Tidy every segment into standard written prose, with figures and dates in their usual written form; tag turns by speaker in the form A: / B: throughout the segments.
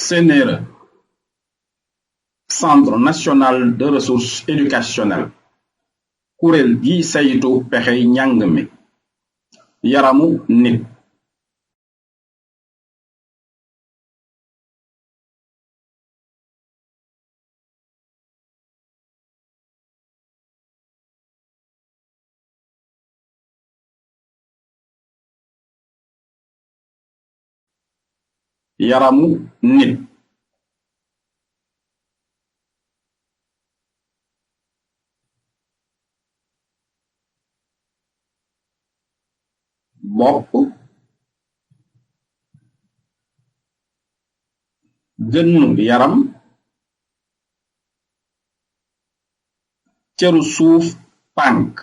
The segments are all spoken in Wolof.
A: CNRE, Centre national de ressources éducationnelles, kuréel gi saytu pexey njàng mi, yaramu nit. Yaramu nit. Bopp, gënnu yaram, cëru suuf tànk,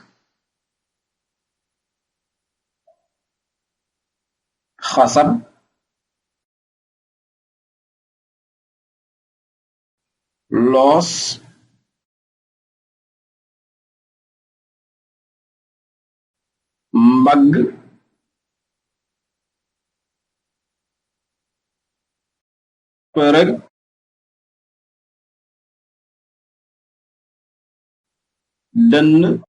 A: xasab, loos, mbagg, përëg, dënn,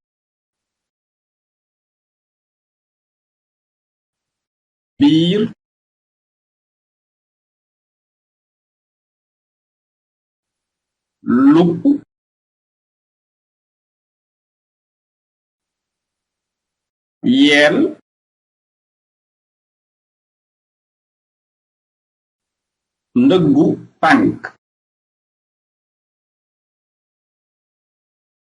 A: biir, lupp, yeel, ndëggu tànk.